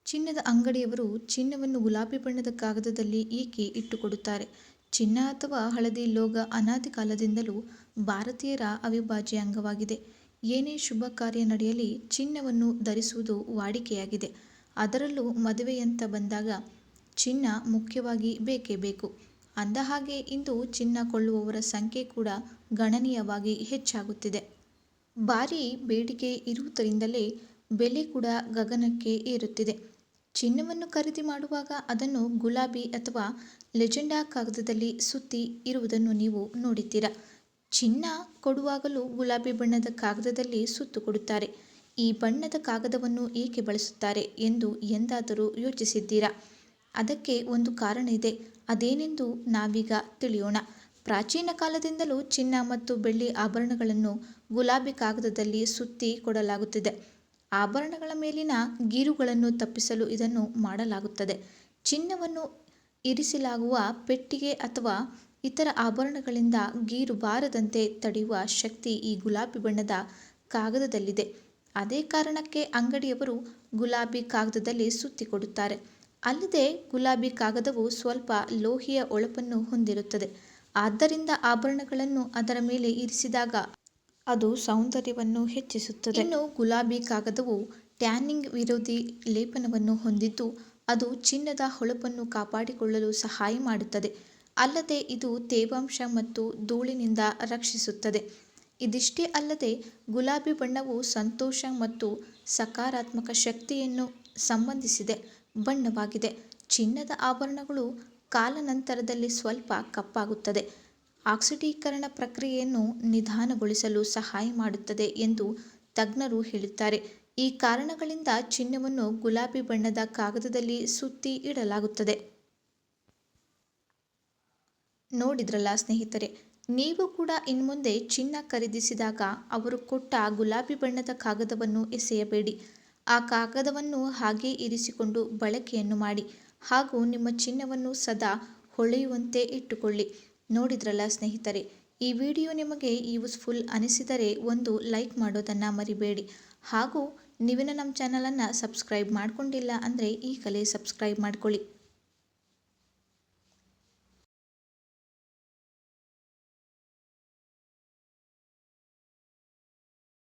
ಚಿನ್ನದ ಅಂಗಡಿಯವರು ಚಿನ್ನವನ್ನು ಗುಲಾಬಿ ಬಣ್ಣದ ಕಾಗದದಲ್ಲಿ ಏಕೆ ಇಟ್ಟುಕೊಡುತ್ತಾರೆ? ಚಿನ್ನ ಅಥವಾ ಹಳದಿ ಲೋಗ ಅನಾದಿ ಕಾಲದಿಂದಲೂ ಭಾರತೀಯರ ಅವಿಭಾಜ್ಯ ಅಂಗವಾಗಿದೆ. ಏನೇ ಶುಭ ಕಾರ್ಯ ನಡೆಯಲಿ ಚಿನ್ನವನ್ನು ಧರಿಸುವುದು ವಾಡಿಕೆಯಾಗಿದೆ. ಅದರಲ್ಲೂ ಮದುವೆಯಂತ ಬಂದಾಗ ಚಿನ್ನ ಮುಖ್ಯವಾಗಿ ಬೇಕೇ ಬೇಕು. ಅಂದಹಾಗೆ ಇಂದು ಚಿನ್ನ ಕೊಳ್ಳುವವರ ಸಂಖ್ಯೆ ಕೂಡ ಗಣನೀಯವಾಗಿ ಹೆಚ್ಚಾಗುತ್ತಿದೆ. ಭಾರೀ ಬೇಡಿಕೆ ಇರುವುದರಿಂದಲೇ ಬೆಲೆ ಕೂಡ ಗಗನಕ್ಕೆ ಏರುತ್ತಿದೆ. ಚಿನ್ನವನ್ನು ಖರೀದಿ ಮಾಡುವಾಗ ಅದನ್ನು ಗುಲಾಬಿ ಅಥವಾ ಲೆಜೆಂಡಾ ಕಾಗದದಲ್ಲಿ ಸುತ್ತಿ ಇರುವುದನ್ನು ನೀವು ನೋಡಿದ್ದೀರಾ? ಚಿನ್ನ ಕೊಡುವಾಗಲೂ ಗುಲಾಬಿ ಬಣ್ಣದ ಕಾಗದದಲ್ಲಿ ಸುತ್ತು ಕೊಡುತ್ತಾರೆ. ಈ ಬಣ್ಣದ ಕಾಗದವನ್ನು ಏಕೆ ಬಳಸುತ್ತಾರೆ ಎಂದು ಎಂದಾದರೂ ಯೋಚಿಸಿದ್ದೀರಾ? ಅದಕ್ಕೆ ಒಂದು ಕಾರಣ ಇದೆ. ಅದೇನೆಂದು ನಾವೀಗ ತಿಳಿಯೋಣ. ಪ್ರಾಚೀನ ಕಾಲದಿಂದಲೂ ಚಿನ್ನ ಮತ್ತು ಬೆಳ್ಳಿ ಆಭರಣಗಳನ್ನು ಗುಲಾಬಿ ಕಾಗದದಲ್ಲಿ ಸುತ್ತಿ ಕೊಡಲಾಗುತ್ತಿದೆ. ಆಭರಣಗಳ ಮೇಲಿನ ಗೀರುಗಳನ್ನು ತಪ್ಪಿಸಲು ಇದನ್ನು ಮಾಡಲಾಗುತ್ತದೆ. ಚಿನ್ನವನ್ನು ಇರಿಸಲಾಗುವ ಪೆಟ್ಟಿಗೆ ಅಥವಾ ಇತರ ಆಭರಣಗಳಿಂದ ಗೀರು ಬಾರದಂತೆ ತಡೆಯುವ ಶಕ್ತಿ ಈ ಗುಲಾಬಿ ಬಣ್ಣದ ಕಾಗದದಲ್ಲಿದೆ. ಅದೇ ಕಾರಣಕ್ಕೆ ಅಂಗಡಿಯವರು ಗುಲಾಬಿ ಕಾಗದದಲ್ಲಿ ಸುತ್ತಿ ಕೊಡುತ್ತಾರೆ. ಅಲ್ಲದೆ ಗುಲಾಬಿ ಕಾಗದವು ಸ್ವಲ್ಪ ಲೋಹೀಯ ಹೊಳಪನ್ನು ಹೊಂದಿರುತ್ತದೆ. ಆದ್ದರಿಂದ ಆಭರಣಗಳನ್ನು ಅದರ ಮೇಲೆ ಇರಿಸಿದಾಗ ಅದು ಸೌಂದರ್ಯವನ್ನು ಹೆಚ್ಚಿಸುತ್ತದೆ. ಇನ್ನು ಗುಲಾಬಿ ಕಾಗದವು ಟ್ಯಾನಿಂಗ್ ವಿರೋಧಿ ಲೇಪನವನ್ನು ಹೊಂದಿದ್ದು ಅದು ಚಿನ್ನದ ಹೊಳಪನ್ನು ಕಾಪಾಡಿಕೊಳ್ಳಲು ಸಹಾಯ ಮಾಡುತ್ತದೆ. ಅಲ್ಲದೆ ಇದು ತೇವಾಂಶ ಮತ್ತು ಧೂಳಿನಿಂದ ರಕ್ಷಿಸುತ್ತದೆ. ಇದಿಷ್ಟೇ ಅಲ್ಲದೆ ಗುಲಾಬಿ ಬಣ್ಣವು ಸಂತೋಷ ಮತ್ತು ಸಕಾರಾತ್ಮಕ ಶಕ್ತಿಯನ್ನು ಸಂಬಂಧಿಸಿದ ಬಣ್ಣವಾಗಿದೆ. ಚಿನ್ನದ ಆಭರಣಗಳು ಕಾಲಾನಂತರದಲ್ಲಿ ಸ್ವಲ್ಪ ಕಪ್ಪಾಗುತ್ತದೆ. ಆಕ್ಸಿಡೀಕರಣ ಪ್ರಕ್ರಿಯೆಯನ್ನು ನಿಧಾನಗೊಳಿಸಲು ಸಹಾಯ ಮಾಡುತ್ತದೆ ಎಂದು ತಜ್ಞರು ಹೇಳುತ್ತಾರೆ. ಈ ಕಾರಣಗಳಿಂದ ಚಿನ್ನವನ್ನು ಗುಲಾಬಿ ಬಣ್ಣದ ಕಾಗದದಲ್ಲಿ ಸುತ್ತಿ ಇಡಲಾಗುತ್ತದೆ. ನೋಡಿದ್ರಲ್ಲ ಸ್ನೇಹಿತರೆ, ನೀವು ಕೂಡ ಇನ್ಮುಂದೆ ಚಿನ್ನ ಖರೀದಿಸಿದಾಗ ಅವರು ಕೊಟ್ಟ ಗುಲಾಬಿ ಬಣ್ಣದ ಕಾಗದವನ್ನು ಎಸೆಯಬೇಡಿ. ಆ ಕಾಗದವನ್ನು ಹಾಗೇ ಇರಿಸಿಕೊಂಡು ಬಳಕೆಯನ್ನು ಮಾಡಿ ಹಾಗೂ ನಿಮ್ಮ ಚಿನ್ನವನ್ನು ಸದಾ ಹೊಳೆಯುವಂತೆ ಇಟ್ಟುಕೊಳ್ಳಿ. ನೋಡಿದ್ರಲ್ಲ ಸ್ನೇಹಿತರೆ, ಈ ವಿಡಿಯೋ ನಿಮಗೆ ಯೂಸ್ಫುಲ್ ಅನಿಸಿದರೆ ಒಂದು ಲೈಕ್ ಮಾಡೋದನ್ನು ಮರಿಬೇಡಿ. ಹಾಗೂ ನೀವಿನ್ನು ನಮ್ಮ ಚಾನಲನ್ನು ಸಬ್ಸ್ಕ್ರೈಬ್ ಮಾಡ್ಕೊಂಡಿಲ್ಲ ಅಂದರೆ ಈಗಲೇ ಸಬ್ಸ್ಕ್ರೈಬ್ ಮಾಡ್ಕೊಳ್ಳಿ.